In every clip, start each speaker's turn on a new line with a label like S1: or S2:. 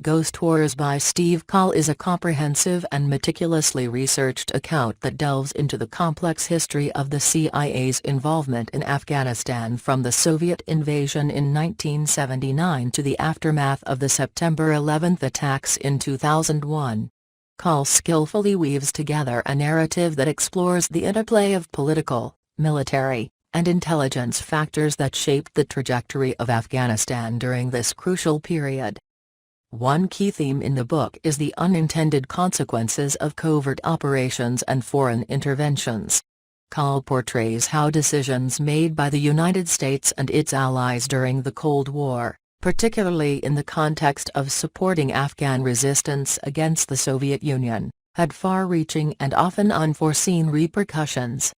S1: Ghost Wars by Steve Coll is a comprehensive and meticulously researched account that delves into the complex history of the CIA's involvement in Afghanistan from the Soviet invasion in 1979 to the aftermath of the September 11 attacks in 2001. Coll skillfully weaves together a narrative that explores the interplay of political, military, and intelligence factors that shaped the trajectory of Afghanistan during this crucial period. One key theme in the book is the unintended consequences of covert operations and foreign interventions. Coll portrays how decisions made by the United States and its allies during the Cold War, particularly in the context of supporting Afghan resistance against the Soviet Union, had far-reaching and often unforeseen repercussions.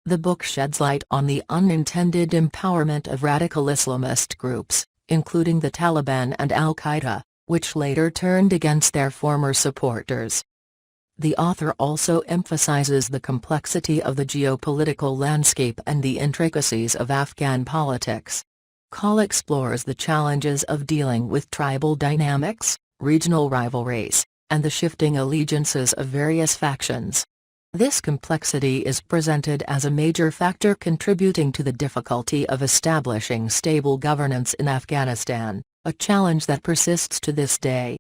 S1: The book sheds light on the unintended empowerment of radical Islamist groups, including the Taliban and Al-Qaeda, which later turned against their former supporters. The author also emphasizes the complexity of the geopolitical landscape and the intricacies of Afghan politics. Coll explores the challenges of dealing with tribal dynamics, regional rivalries, and the shifting allegiances of various factions. This complexity is presented as a major factor contributing to the difficulty of establishing stable governance in Afghanistan, a challenge that persists to this day.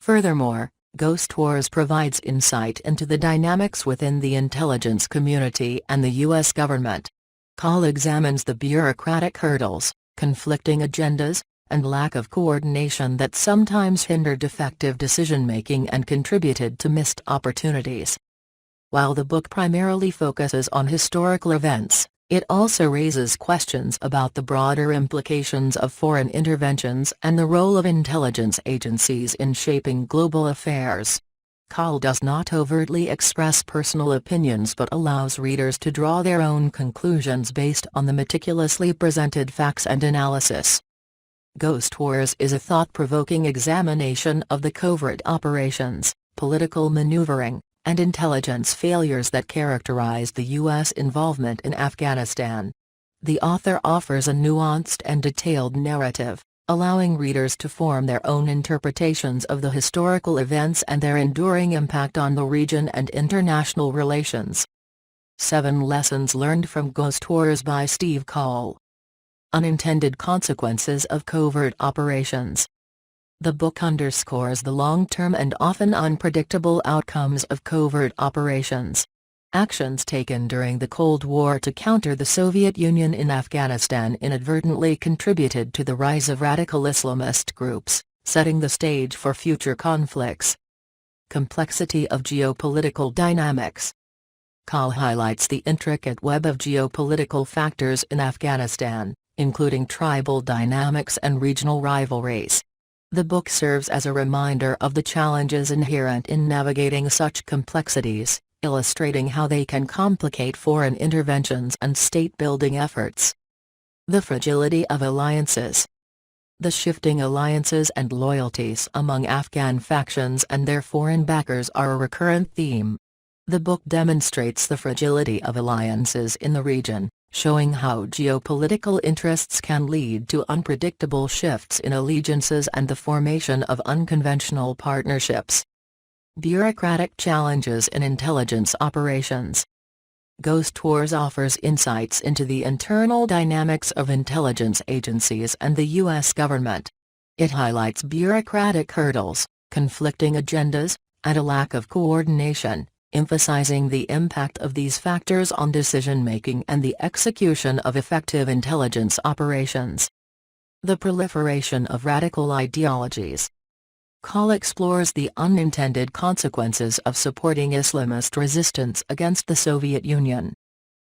S1: Furthermore, Ghost Wars provides insight into the dynamics within the intelligence community and the U.S. government. Coll examines the bureaucratic hurdles, conflicting agendas, and lack of coordination that sometimes hindered effective decision-making and contributed to missed opportunities. While the book primarily focuses on historical events, it also raises questions about the broader implications of foreign interventions and the role of intelligence agencies in shaping global affairs. Coll does not overtly express personal opinions but allows readers to draw their own conclusions based on the meticulously presented facts and analysis. Ghost Wars is a thought-provoking examination of the covert operations, political maneuvering, and intelligence failures that characterized the U.S. involvement in Afghanistan. The author offers a nuanced and detailed narrative, allowing readers to form their own interpretations of the historical events and their enduring impact on the region and international relations. 7 Lessons Learned from Ghost Wars by Steve Coll. Unintended Consequences of Covert Operations. The book underscores the long-term and often unpredictable outcomes of covert operations. Actions taken during the Cold War to counter the Soviet Union in Afghanistan inadvertently contributed to the rise of radical Islamist groups, setting the stage for future conflicts. Complexity of geopolitical dynamics. Coll highlights the intricate web of geopolitical factors in Afghanistan, including tribal dynamics and regional rivalries. The book serves as a reminder of the challenges inherent in navigating such complexities, illustrating how they can complicate foreign interventions and state-building efforts. The fragility of alliances. The shifting alliances and loyalties among Afghan factions and their foreign backers are a recurrent theme. The book demonstrates the fragility of alliances in the region, showing how geopolitical interests can lead to unpredictable shifts in allegiances and the formation of unconventional partnerships. Bureaucratic challenges in intelligence operations. Ghost Wars offers insights into the internal dynamics of intelligence agencies and the U.S. government. It highlights bureaucratic hurdles, conflicting agendas, and a lack of coordination, emphasizing the impact of these factors on decision-making and the execution of effective intelligence operations. The proliferation of radical ideologies. Coll explores the unintended consequences of supporting Islamist resistance against the Soviet Union.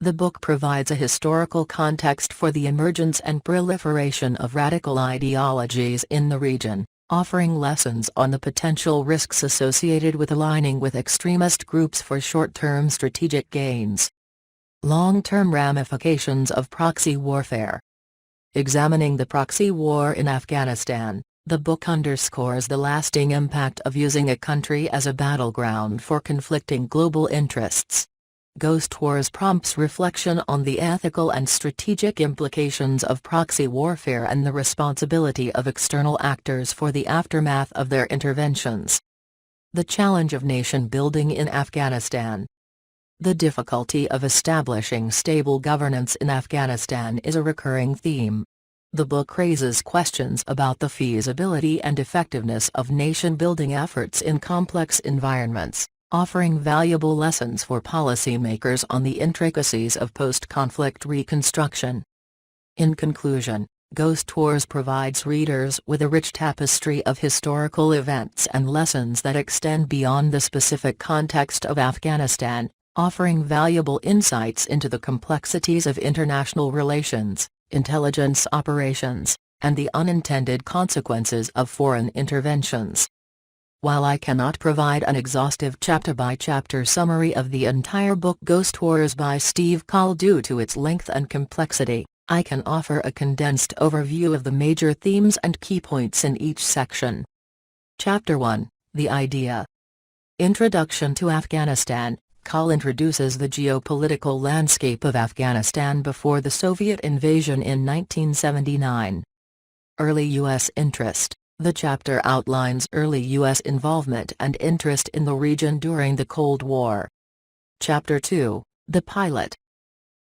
S1: The book provides a historical context for the emergence and proliferation of radical ideologies in the region, offering lessons on the potential risks associated with aligning with extremist groups for short-term strategic gains. Long-term ramifications of proxy warfare. Examining the proxy war in Afghanistan, the book underscores the lasting impact of using a country as a battleground for conflicting global interests. Ghost Wars prompts reflection on the ethical and strategic implications of proxy warfare and the responsibility of external actors for the aftermath of their interventions. The challenge of nation-building in Afghanistan. The difficulty of establishing stable governance in Afghanistan is a recurring theme. The book raises questions about the feasibility and effectiveness of nation-building efforts in complex environments, offering valuable lessons for policymakers on the intricacies of post-conflict reconstruction. In conclusion, Ghost Wars provides readers with a rich tapestry of historical events and lessons that extend beyond the specific context of Afghanistan, offering valuable insights into the complexities of international relations, intelligence operations, and the unintended consequences of foreign interventions. While I cannot provide an exhaustive chapter-by-chapter summary of the entire book Ghost Wars by Steve Coll due to its length and complexity, I can offer a condensed overview of the major themes and key points in each section. Chapter 1, The Idea. Introduction to Afghanistan. Coll introduces the geopolitical landscape of Afghanistan before the Soviet invasion in 1979. Early U.S. interest. The chapter outlines early U.S. involvement and interest in the region during the Cold War. Chapter 2, The Pilot.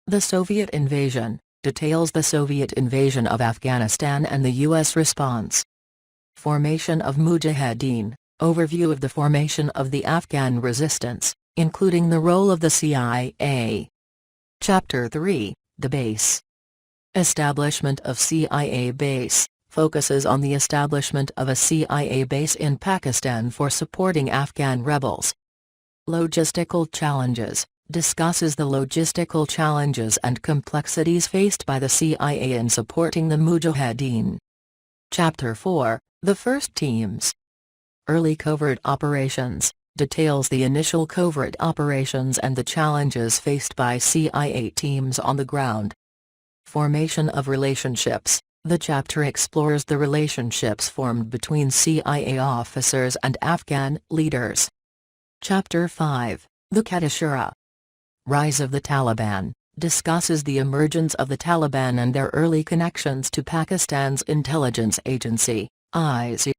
S1: The Soviet invasion, details the Soviet invasion of Afghanistan and the U.S. response. Formation of Mujahideen, overview of the formation of the Afghan resistance, including the role of the CIA. Chapter 3, The Base. Establishment of CIA base, focuses on the establishment of a CIA base in Pakistan for supporting Afghan rebels. Logistical challenges, discusses the logistical challenges and complexities faced by the CIA in supporting the Mujahideen. Chapter 4, The First Teams. Early covert operations, details the initial covert operations and the challenges faced by CIA teams on the ground. Formation of relationships. The chapter explores the relationships formed between CIA officers and Afghan leaders. Chapter 5, The Kadashura. Rise of the Taliban, discusses the emergence of the Taliban and their early connections to Pakistan's intelligence agency, ISI.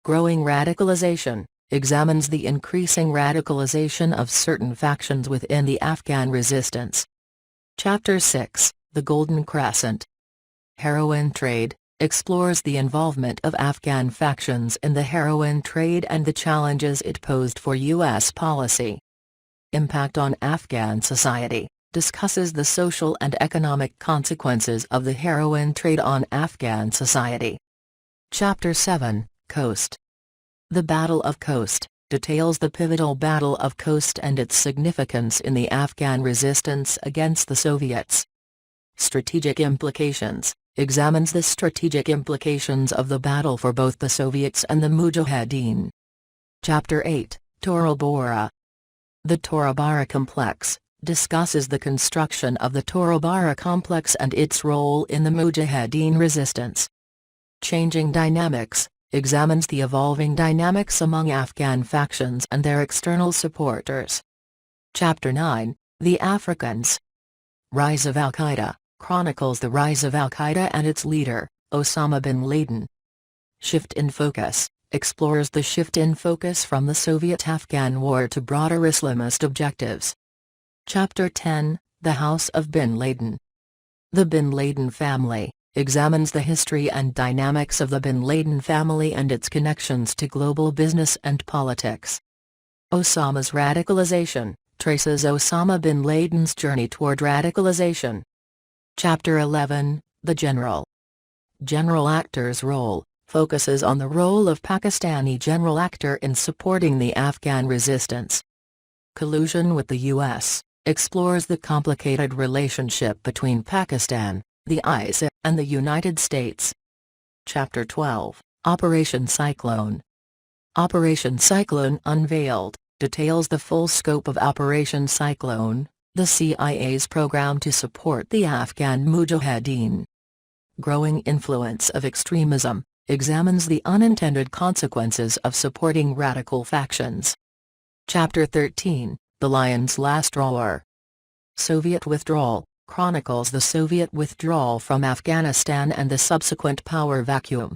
S1: Growing radicalization, examines the increasing radicalization of certain factions within the Afghan resistance. Chapter 6, The Golden Crescent. Heroin trade, explores the involvement of Afghan factions in the heroin trade and the challenges it posed for U.S. policy. Impact on Afghan society, discusses the social and economic consequences of the heroin trade on Afghan society. Chapter 7, Khost. The Battle of Khost, details the pivotal Battle of Khost and its significance in the Afghan resistance against the Soviets. Strategic implications, examines the strategic implications of the battle for both the Soviets and the Mujahideen. Chapter 8, Tora Bora. The Tora Bora complex, discusses the construction of the Tora Bora complex and its role in the Mujahideen resistance. Changing dynamics, examines the evolving dynamics among Afghan factions and their external supporters. Chapter 9, The Africans. Rise of Al-Qaeda, chronicles the rise of Al-Qaeda and its leader, Osama bin Laden. Shift in focus, explores the shift in focus from the Soviet-Afghan war to broader Islamist objectives. Chapter 10, The House of bin Laden. The bin Laden family, examines the history and dynamics of the bin Laden family and its connections to global business and politics. Osama's radicalization, traces Osama bin Laden's journey toward radicalization. Chapter 11, The General. General actor's role, focuses on the role of Pakistani general actor in supporting the Afghan resistance. Collusion with the U.S., explores the complicated relationship between Pakistan, the ISI, and the United States. Chapter 12, Operation Cyclone. Operation Cyclone unveiled, details the full scope of Operation Cyclone, the CIA's program to support the Afghan Mujahideen. Growing influence of extremism, examines the unintended consequences of supporting radical factions. Chapter 13, The Lion's Last Roar. Soviet withdrawal, chronicles the Soviet withdrawal from Afghanistan and the subsequent power vacuum.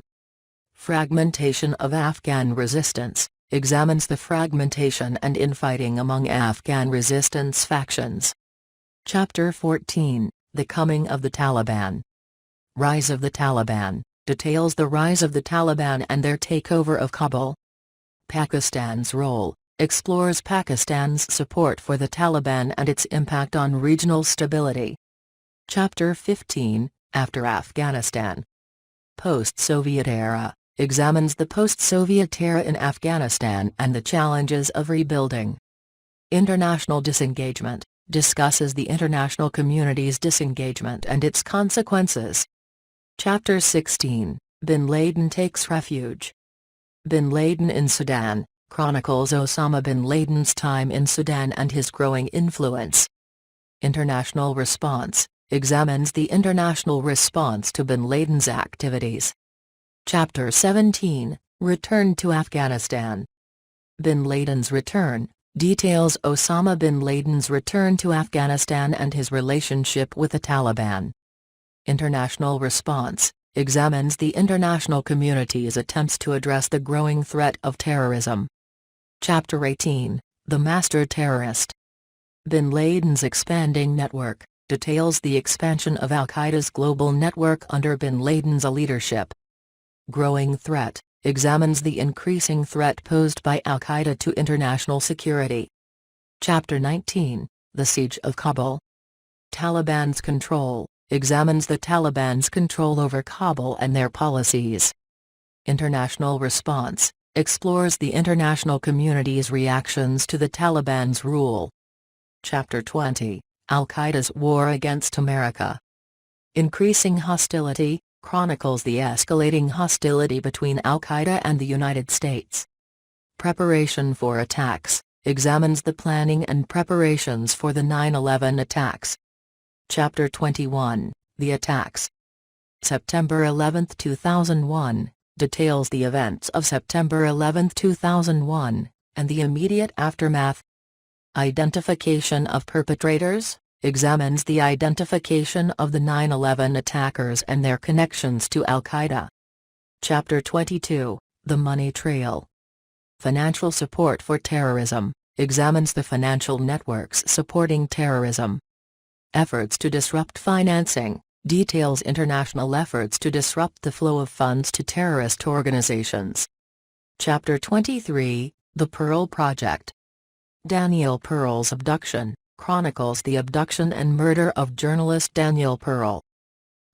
S1: Fragmentation of Afghan resistance, examines the fragmentation and infighting among Afghan resistance factions. Chapter 14, The Coming of the Taliban. Rise of the Taliban, details the rise of the Taliban and their takeover of Kabul. Pakistan's role, explores Pakistan's support for the Taliban and its impact on regional stability. Chapter 15, After Afghanistan. Post-Soviet era, examines the post-Soviet era in Afghanistan and the challenges of rebuilding. International disengagement, discusses the international community's disengagement and its consequences. Chapter 16, Bin Laden takes refuge. Bin Laden in Sudan, chronicles Osama bin Laden's time in Sudan and his growing influence. International response, examines the international response to bin Laden's activities. Chapter 17, Return to Afghanistan. Bin Laden's return, details Osama bin Laden's return to Afghanistan and his relationship with the Taliban. International response, examines the international community's attempts to address the growing threat of terrorism. Chapter 18, The Master Terrorist. Bin Laden's expanding network, details the expansion of Al-Qaeda's global network under bin Laden's leadership. Growing threat, examines the increasing threat posed by Al-Qaeda to international security. Chapter 19, The Siege of Kabul. Taliban's control, examines the Taliban's control over Kabul and their policies. International response, explores the international community's reactions to the Taliban's rule. Chapter 20, Al-Qaeda's war against America. Increasing hostility, chronicles the escalating hostility between Al-Qaeda and the United States. Preparation for attacks, examines the planning and preparations for the 9/11 attacks. Chapter 21, The Attacks. September 11, 2001, details the events of September 11, 2001, and the immediate aftermath. Identification of perpetrators, examines the identification of the 9/11 attackers and their connections to Al-Qaeda. Chapter 22, The Money Trail. Financial support for terrorism, examines the financial networks supporting terrorism. Efforts to disrupt financing, details international efforts to disrupt the flow of funds to terrorist organizations. Chapter 23, The Pearl Project. Daniel Pearl's abduction, chronicles the abduction and murder of journalist Daniel Pearl.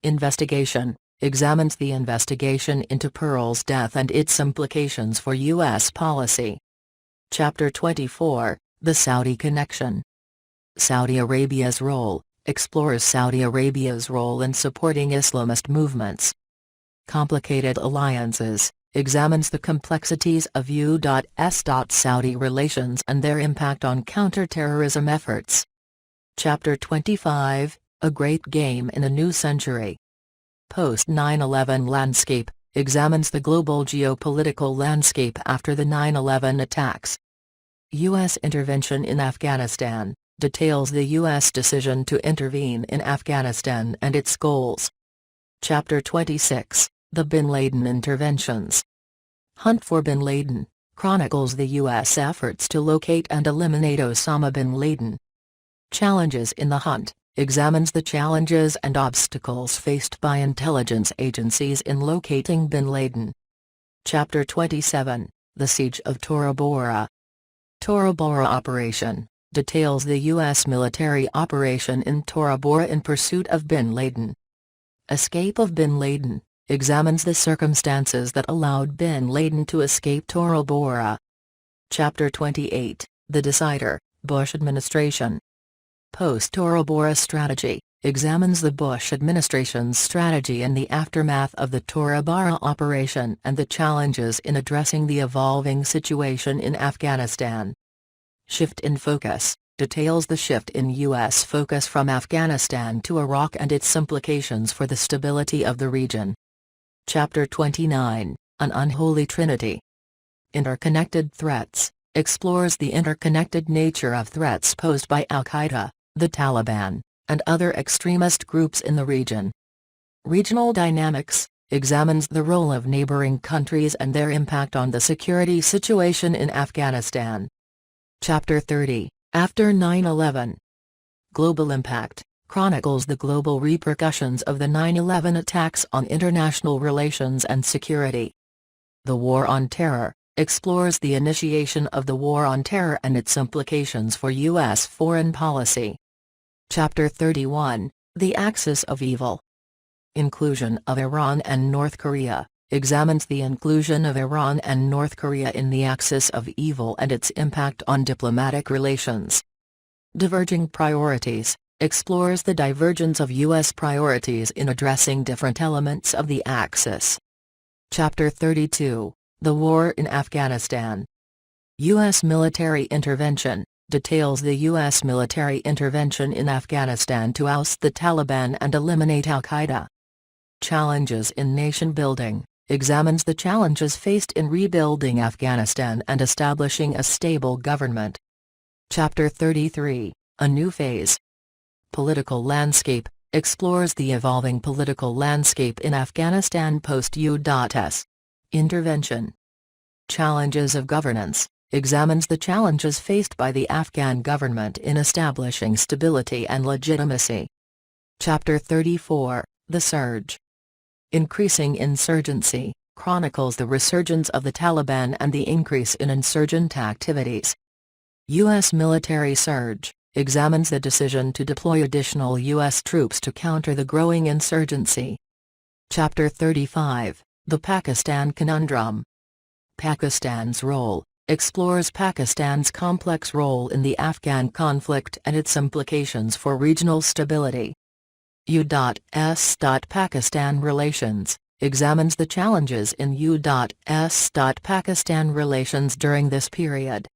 S1: Investigation, examines the investigation into Pearl's death and its implications for U.S. policy. Chapter 24, The Saudi Connection. Saudi Arabia's role, explores Saudi Arabia's role in supporting Islamist movements. Complicated alliances, examines the complexities of U.S.-Saudi relations and their impact on counter-terrorism efforts. Chapter 25, A Great Game in a New Century. Post-9/11 landscape, examines the global geopolitical landscape after the 9/11 attacks. U.S. intervention in Afghanistan, details the U.S. decision to intervene in Afghanistan and its goals. Chapter 26, The Bin Laden Interventions. Hunt for Bin Laden, chronicles the U.S. efforts to locate and eliminate Osama bin Laden. Challenges in the hunt, examines the challenges and obstacles faced by intelligence agencies in locating bin Laden. Chapter 27, The Siege of Tora Bora. Tora Bora Operation, details the U.S. military operation in Tora Bora in pursuit of bin Laden. Escape of bin Laden, examines the circumstances that allowed bin Laden to escape Tora Bora. Chapter 28, The Decider, Bush Administration. Post-Tora Bora Strategy, examines the Bush administration's strategy in the aftermath of the Tora Bora operation and the challenges in addressing the evolving situation in Afghanistan. Shift in focus, details the shift in U.S. focus from Afghanistan to Iraq and its implications for the stability of the region. Chapter 29, An Unholy Trinity. Interconnected Threats, explores the interconnected nature of threats posed by Al-Qaeda, the Taliban, and other extremist groups in the region. Regional Dynamics examines the role of neighboring countries and their impact on the security situation in Afghanistan. Chapter 30, After 9/11. Global Impact chronicles the global repercussions of the 9/11 attacks on international relations and security. The War on Terror explores the initiation of the War on Terror and its implications for U.S. foreign policy. Chapter 31, The Axis of Evil. Inclusion of Iran and North Korea examines the inclusion of Iran and North Korea in the axis of evil and its impact on diplomatic relations. Diverging Priorities explores the divergence of U.S. priorities in addressing different elements of the axis. Chapter 32, The War in Afghanistan. U.S. military intervention details the U.S. military intervention in Afghanistan to oust the Taliban and eliminate al-Qaeda. Challenges in Nation Building examines the challenges faced in rebuilding Afghanistan and establishing a stable government. Chapter 33, A New Phase. Political Landscape explores the evolving political landscape in Afghanistan post-U.S. intervention. Challenges of Governance examines the challenges faced by the Afghan government in establishing stability and legitimacy. Chapter 34, The Surge. Increasing Insurgency chronicles the resurgence of the Taliban and the increase in insurgent activities. U.S. military surge examines the decision to deploy additional U.S. troops to counter the growing insurgency. Chapter 35, The Pakistan Conundrum. Pakistan's Role explores Pakistan's complex role in the Afghan conflict and its implications for regional stability. U.S.-Pakistan Relations examines the challenges in U.S.-Pakistan relations during this period.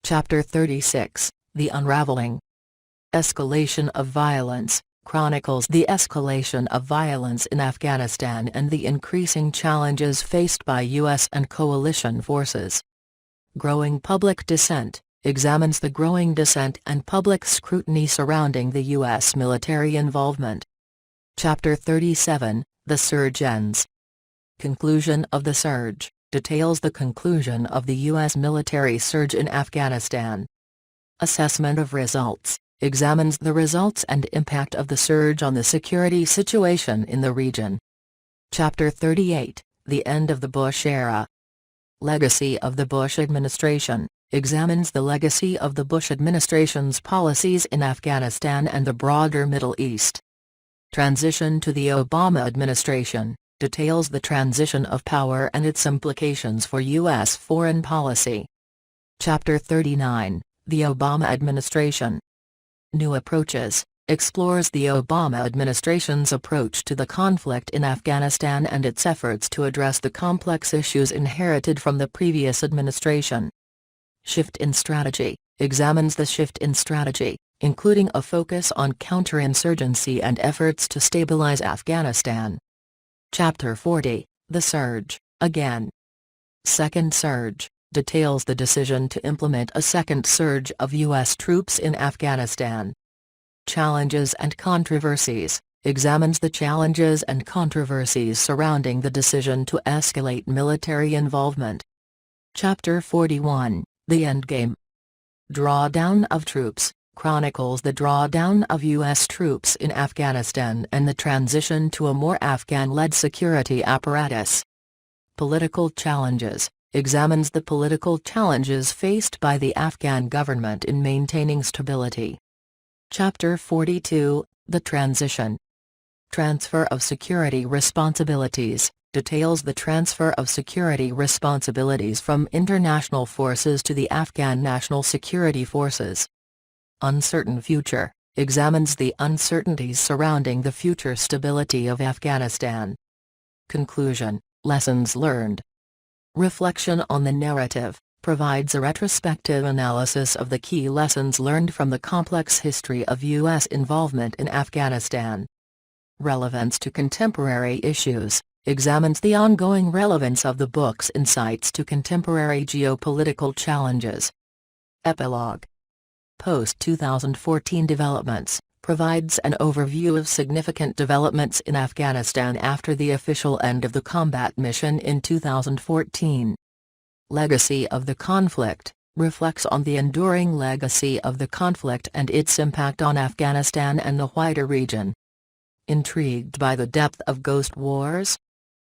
S1: Chapter 36, The Unraveling. Escalation of Violence chronicles the escalation of violence in Afghanistan and the increasing challenges faced by U.S. and coalition forces. Growing Public Dissent examines the growing dissent and public scrutiny surrounding the U.S. military involvement. Chapter 37, The Surge Ends. Conclusion of the Surge details the conclusion of the U.S. military surge in Afghanistan. Assessment of Results examines the results and impact of the surge on the security situation in the region. Chapter 38, The End of the Bush Era. Legacy of the Bush Administration examines the legacy of the Bush administration's policies in Afghanistan and the broader Middle East. Transition to the Obama administration details the transition of power and its implications for U.S. foreign policy. Chapter 39, The Obama Administration. New Approaches explores the Obama administration's approach to the conflict in Afghanistan and its efforts to address the complex issues inherited from the previous administration. Shift in Strategy examines the shift in strategy, including a focus on counterinsurgency and efforts to stabilize Afghanistan. Chapter 40, The Surge, Again. Second Surge details the decision to implement a second surge of U.S. troops in Afghanistan. Challenges and Controversies examines the challenges and controversies surrounding the decision to escalate military involvement. Chapter 41, The Endgame. Drawdown of Troops chronicles the drawdown of U.S. troops in Afghanistan and the transition to a more Afghan-led security apparatus. Political Challenges examines the political challenges faced by the Afghan government in maintaining stability. Chapter 42, The Transition. Transfer of Security Responsibilities details the transfer of security responsibilities from international forces to the Afghan National Security Forces. Uncertain Future examines the uncertainties surrounding the future stability of Afghanistan. Conclusion, Lessons Learned. Reflection on the Narrative provides a retrospective analysis of the key lessons learned from the complex history of U.S. involvement in Afghanistan. Relevance to Contemporary Issues examines the ongoing relevance of the book's insights to contemporary geopolitical challenges. Epilogue. Post-2014 developments, provides an overview of significant developments in Afghanistan after the official end of the combat mission in 2014. Legacy of the conflict, reflects on the enduring legacy of the conflict and its impact on Afghanistan and the wider region. Intrigued by the depth of Ghost Wars?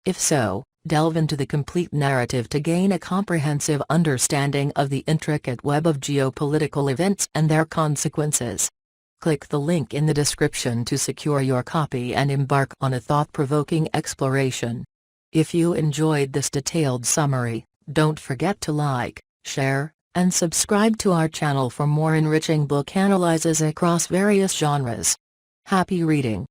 S1: If so, delve into the complete narrative to gain a comprehensive understanding of the intricate web of geopolitical events and their consequences. Click the link in the description to secure your copy and embark on a thought-provoking exploration. If you enjoyed this detailed summary, don't forget to like, share, and subscribe to our channel for more enriching book analyses across various genres. Happy reading!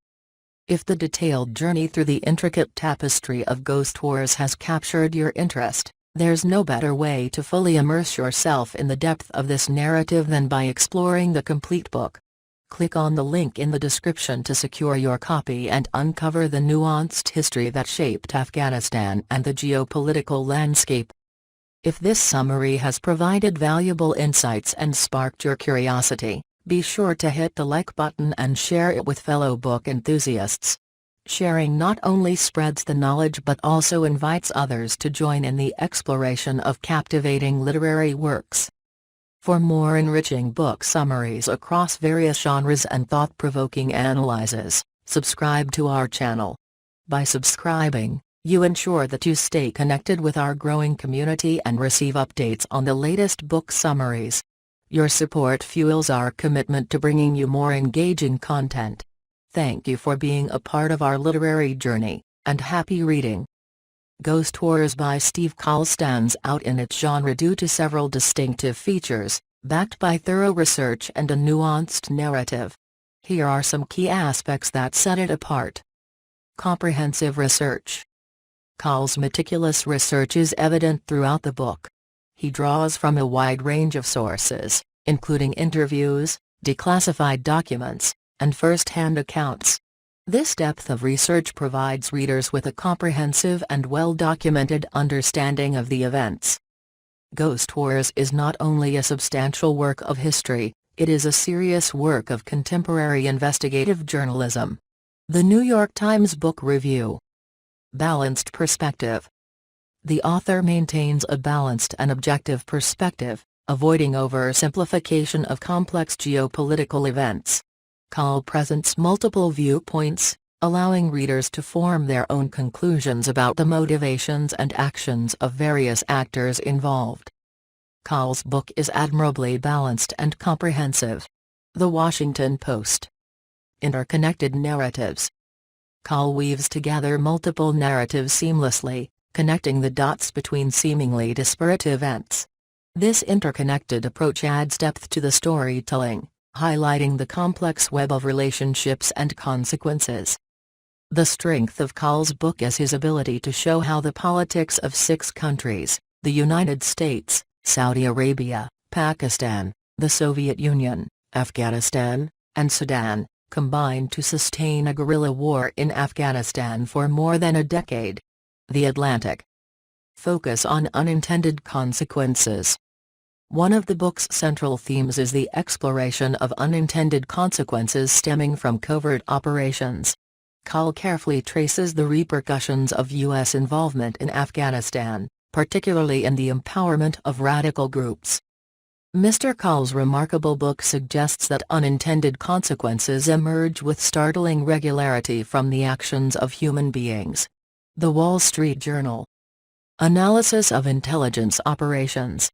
S1: If the detailed journey through the intricate tapestry of Ghost Wars has captured your interest, there's no better way to fully immerse yourself in the depth of this narrative than by exploring the complete book. Click on the link in the description to secure your copy and uncover the nuanced history that shaped Afghanistan and the geopolitical landscape. If this summary has provided valuable insights and sparked your curiosity, be sure to hit the like button and share it with fellow book enthusiasts. Sharing not only spreads the knowledge but also invites others to join in the exploration of captivating literary works. For more enriching book summaries across various genres and thought-provoking analyses, subscribe to our channel. By subscribing, you ensure that you stay connected with our growing community and receive updates on the latest book summaries. Your support fuels our commitment to bringing you more engaging content. Thank you for being a part of our literary journey, and happy reading! Ghost Wars by Steve Coll stands out in its genre due to several distinctive features, backed by thorough research and a nuanced narrative. Here are some key aspects that set it apart. Comprehensive research. Coll's meticulous research is evident throughout the book. He draws from a wide range of sources, including interviews, declassified documents, and first-hand accounts. This depth of research provides readers with a comprehensive and well-documented understanding of the events. Ghost Wars is not only a substantial work of history, it is a serious work of contemporary investigative journalism. The New York Times Book Review. Balanced perspective. The author maintains a balanced and objective perspective, avoiding oversimplification of complex geopolitical events. Coll presents multiple viewpoints, allowing readers to form their own conclusions about the motivations and actions of various actors involved. Coll's book is admirably balanced and comprehensive. The Washington Post. Interconnected narratives. Coll weaves together multiple narratives seamlessly, connecting the dots between seemingly disparate events. This interconnected approach adds depth to the storytelling, highlighting the complex web of relationships and consequences. The strength of Coll's book is his ability to show how the politics of 6 countries, the United States, Saudi Arabia, Pakistan, the Soviet Union, Afghanistan, and Sudan, combined to sustain a guerrilla war in Afghanistan for more than a decade. The Atlantic. Focus on unintended consequences. One of the book's central themes is the exploration of unintended consequences stemming from covert operations. Coll carefully traces the repercussions of U.S. involvement in Afghanistan, particularly in the empowerment of radical groups. Mr. Coll's remarkable book suggests that unintended consequences emerge with startling regularity from the actions of human beings. The Wall Street Journal. Analysis of intelligence operations.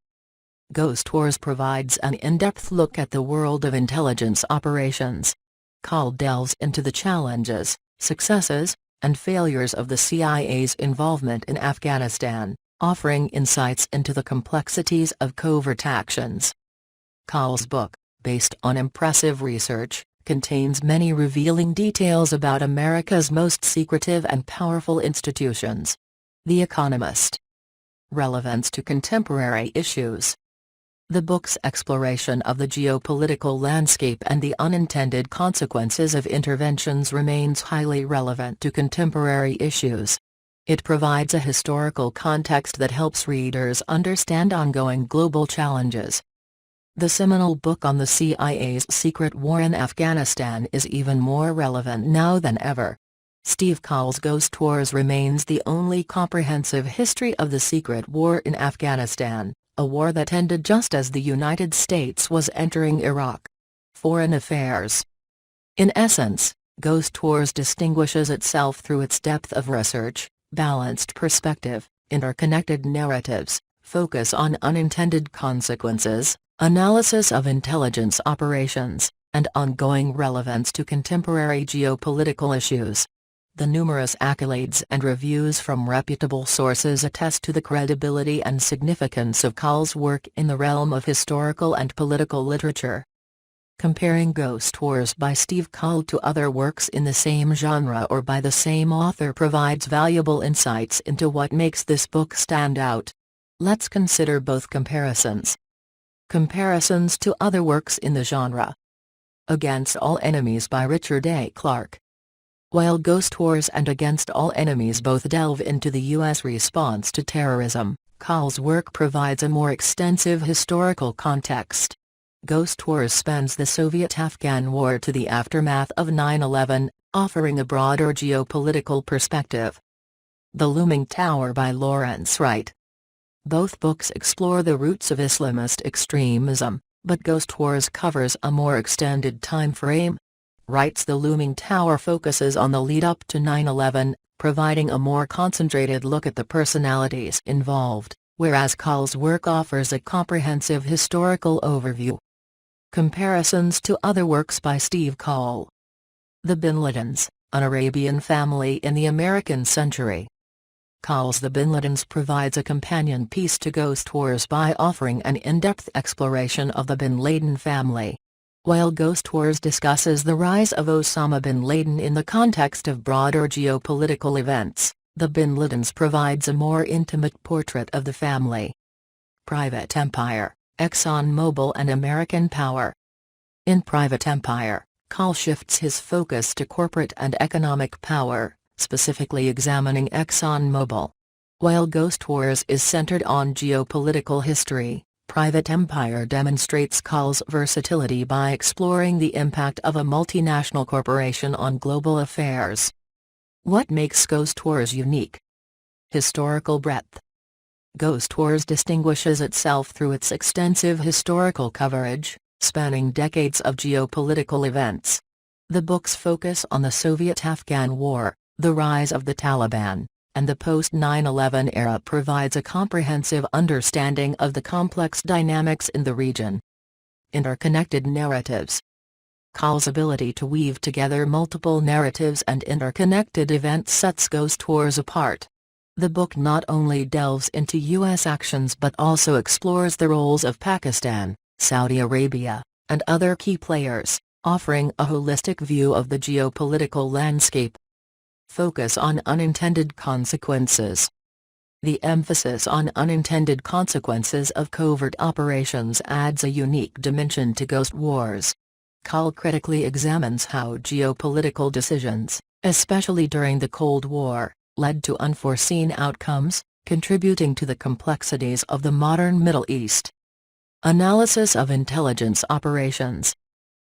S1: Ghost Wars provides an in-depth look at the world of intelligence operations. Coll delves into the challenges, successes, and failures of the CIA's involvement in Afghanistan, offering insights into the complexities of covert actions. Coll's book, based on impressive research, contains many revealing details about America's most secretive and powerful institutions. The Economist. Relevance to contemporary issues. The book's exploration of the geopolitical landscape and the unintended consequences of interventions remains highly relevant to contemporary issues. It provides a historical context that helps readers understand ongoing global challenges. The seminal book on the CIA's secret war in Afghanistan is even more relevant now than ever. Steve Coll's Ghost Wars remains the only comprehensive history of the secret war in Afghanistan, a war that ended just as the United States was entering Iraq. Foreign Affairs. In essence, Ghost Wars distinguishes itself through its depth of research, balanced perspective, interconnected narratives, focus on unintended consequences, analysis of intelligence operations, and ongoing relevance to contemporary geopolitical issues. The numerous accolades and reviews from reputable sources attest to the credibility and significance of Coll's work in the realm of historical and political literature. Comparing Ghost Wars by Steve Coll to other works in the same genre or by the same author provides valuable insights into what makes this book stand out. Let's consider both comparisons. Comparisons to other works in the genre. Against All Enemies by Richard A. Clarke. While Ghost Wars and Against All Enemies both delve into the U.S. response to terrorism, Coll's work provides a more extensive historical context. Ghost Wars spans the Soviet-Afghan War to the aftermath of 9/11, offering a broader geopolitical perspective. The Looming Tower by Lawrence Wright. Both books explore the roots of Islamist extremism, but Ghost Wars covers a more extended time frame. Wright's The Looming Tower focuses on the lead-up to 9/11, providing a more concentrated look at the personalities involved, whereas Coll's work offers a comprehensive historical overview. Comparisons to other works by Steve Coll. The Bin Ladens, An Arabian Family in the American Century. Coll's The Bin Ladens provides a companion piece to Ghost Wars by offering an in-depth exploration of the Bin Laden family. While Ghost Wars discusses the rise of Osama bin Laden in the context of broader geopolitical events, The Bin Ladens provides a more intimate portrait of the family. Private Empire, ExxonMobil and American Power. In Private Empire, Coll shifts his focus to corporate and economic power, specifically examining ExxonMobil. While Ghost Wars is centered on geopolitical history, Private Empire demonstrates Coll's versatility by exploring the impact of a multinational corporation on global affairs. What makes Ghost Wars unique? Historical breadth. Ghost Wars distinguishes itself through its extensive historical coverage, spanning decades of geopolitical events. The books focus on the Soviet-Afghan War, the rise of the Taliban, and the post-9/11 era provides a comprehensive understanding of the complex dynamics in the region. Interconnected narratives. Coll's ability to weave together multiple narratives and interconnected events sets Ghost Wars apart. The book not only delves into U.S. actions but also explores the roles of Pakistan, Saudi Arabia, and other key players, offering a holistic view of the geopolitical landscape. Focus on unintended consequences. The emphasis on unintended consequences of covert operations adds a unique dimension to Ghost Wars. Coll critically examines how geopolitical decisions, especially during the Cold War, led to unforeseen outcomes, contributing to the complexities of the modern Middle East. Analysis of intelligence operations.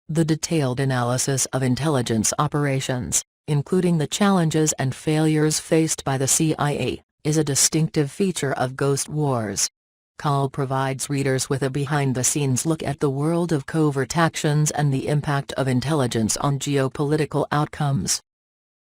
S1: The detailed analysis of intelligence operations, including the challenges and failures faced by the CIA, is a distinctive feature of Ghost Wars. Coll provides readers with a behind-the-scenes look at the world of covert actions and the impact of intelligence on geopolitical outcomes.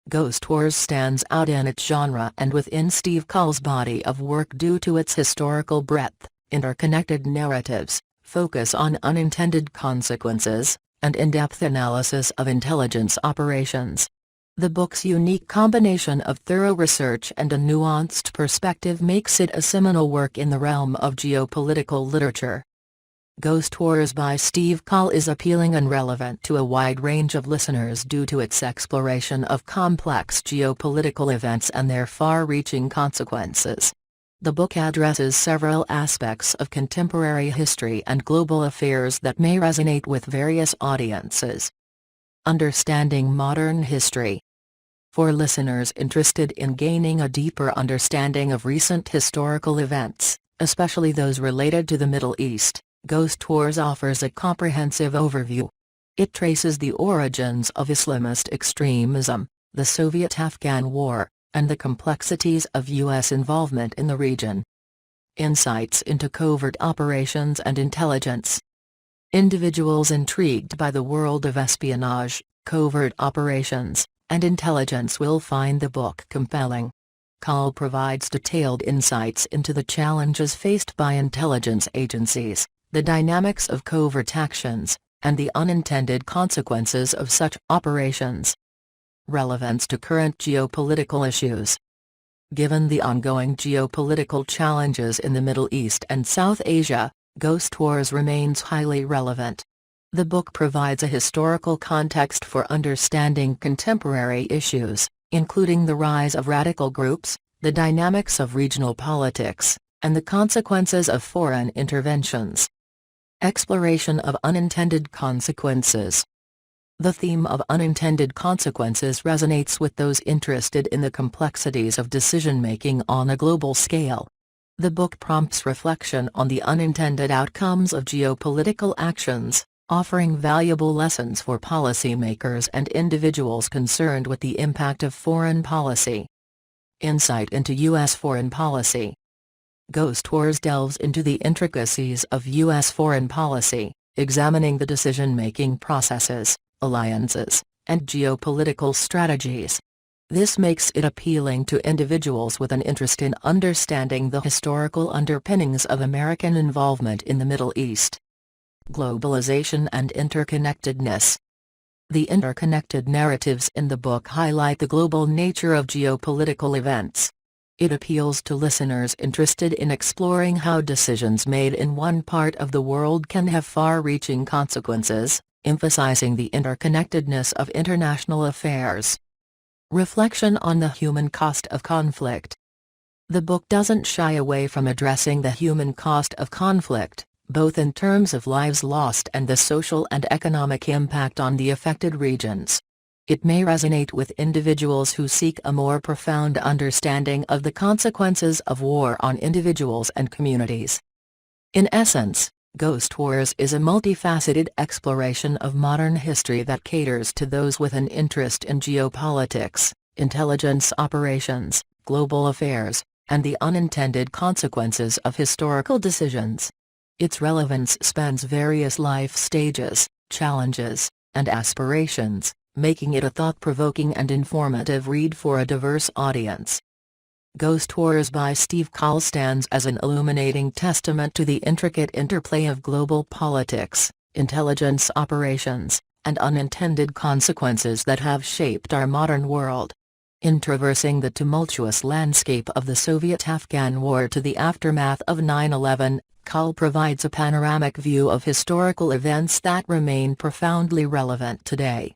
S1: Ghost Wars stands out in its genre and within Steve Coll's body of work due to its historical breadth, interconnected narratives, focus on unintended consequences, and in-depth analysis of intelligence operations. The book's unique combination of thorough research and a nuanced perspective makes it a seminal work in the realm of geopolitical literature. Ghost Wars by Steve Coll is appealing and relevant to a wide range of listeners due to its exploration of complex geopolitical events and their far-reaching consequences. The book addresses several aspects of contemporary history and global affairs that may resonate with various audiences. Understanding modern history. For listeners interested in gaining a deeper understanding of recent historical events, especially those related to the Middle East, Ghost Tours offers a comprehensive overview. It traces the origins of Islamist extremism, the Soviet-Afghan War, and the complexities of U.S. involvement in the region. Insights into covert operations and intelligence. Individuals intrigued by the world of espionage, covert operations, and intelligence will find the book compelling. Coll provides detailed insights into the challenges faced by intelligence agencies, the dynamics of covert actions, and the unintended consequences of such operations. Relevance to current geopolitical issues. Given the ongoing geopolitical challenges in the Middle East and South Asia, Ghost Tours remains highly relevant. The book provides a historical context for understanding contemporary issues, including the rise of radical groups, the dynamics of regional politics, and the consequences of foreign interventions. Exploration of unintended consequences. The theme of unintended consequences resonates with those interested in the complexities of decision-making on a global scale. The book prompts reflection on the unintended outcomes of geopolitical actions, offering valuable lessons for policymakers and individuals concerned with the impact of foreign policy. Insight into U.S. foreign policy. Ghost Tours delves into the intricacies of U.S. foreign policy, examining the decision-making processes, alliances, and geopolitical strategies. This makes it appealing to individuals with an interest in understanding the historical underpinnings of American involvement in the Middle East. Globalization and interconnectedness. The interconnected narratives in the book highlight the global nature of geopolitical events. It appeals to listeners interested in exploring how decisions made in one part of the world can have far-reaching consequences, emphasizing the interconnectedness of international affairs. Reflection on the human cost of conflict. The book doesn't shy away from addressing the human cost of conflict, both in terms of lives lost and the social and economic impact on the affected regions. It may resonate with individuals who seek a more profound understanding of the consequences of war on individuals and communities. In essence, Ghost Tours is a multifaceted exploration of modern history that caters to those with an interest in geopolitics, intelligence operations, global affairs, and the unintended consequences of historical decisions. Its relevance spans various life stages, challenges, and aspirations, making it a thought-provoking and informative read for a diverse audience. Ghost Tours by Steve Coll stands as an illuminating testament to the intricate interplay of global politics, intelligence operations, and unintended consequences that have shaped our modern world. In traversing the tumultuous landscape of the Soviet-Afghan War to the aftermath of 9/11, Coll provides a panoramic view of historical events that remain profoundly relevant today.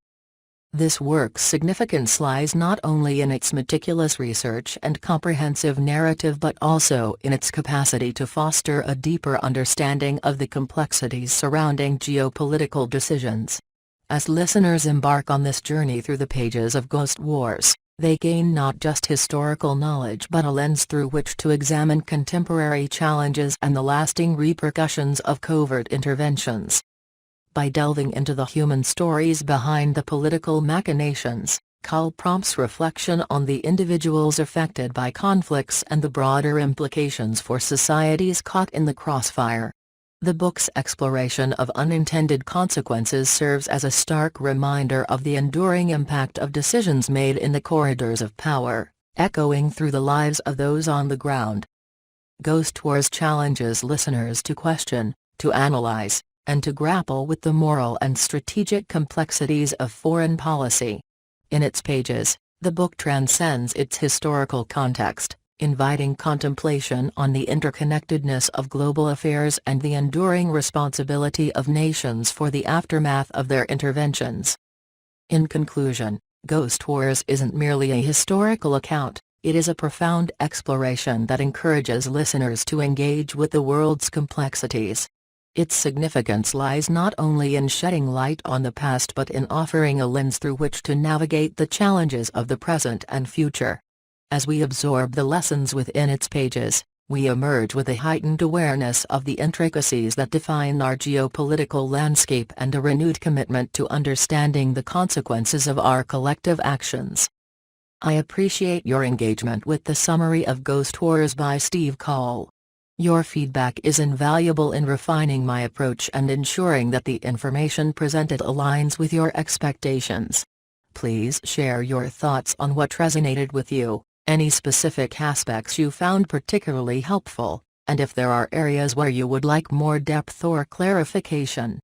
S1: This work's significance lies not only in its meticulous research and comprehensive narrative but also in its capacity to foster a deeper understanding of the complexities surrounding geopolitical decisions. As listeners embark on this journey through the pages of Ghost Wars, they gain not just historical knowledge but a lens through which to examine contemporary challenges and the lasting repercussions of covert interventions. By delving into the human stories behind the political machinations, Coll prompts reflection on the individuals affected by conflicts and the broader implications for societies caught in the crossfire. The book's exploration of unintended consequences serves as a stark reminder of the enduring impact of decisions made in the corridors of power, echoing through the lives of those on the ground. Ghost Tours challenges listeners to question, to analyze, and to grapple with the moral and strategic complexities of foreign policy. In its pages, the book transcends its historical context, inviting contemplation on the interconnectedness of global affairs and the enduring responsibility of nations for the aftermath of their interventions. In conclusion, Ghost Tours isn't merely a historical account, it is a profound exploration that encourages listeners to engage with the world's complexities. Its significance lies not only in shedding light on the past but in offering a lens through which to navigate the challenges of the present and future. As we absorb the lessons within its pages, We emerge with a heightened awareness of the intricacies that define our geopolitical landscape and a renewed commitment to understanding the consequences of our collective actions. I appreciate your engagement with the summary of Ghost Wars by Steve Coll. Your feedback is invaluable in refining my approach and ensuring that the information presented aligns with your expectations. Please share your thoughts on what resonated with you, any specific aspects you found particularly helpful, and if there are areas where you would like more depth or clarification.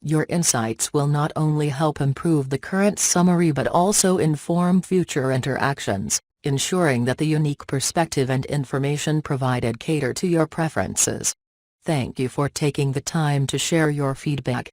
S1: Your insights will not only help improve the current summary but also inform future interactions, ensuring that the unique perspective and information provided cater to your preferences. Thank you for taking the time to share your feedback.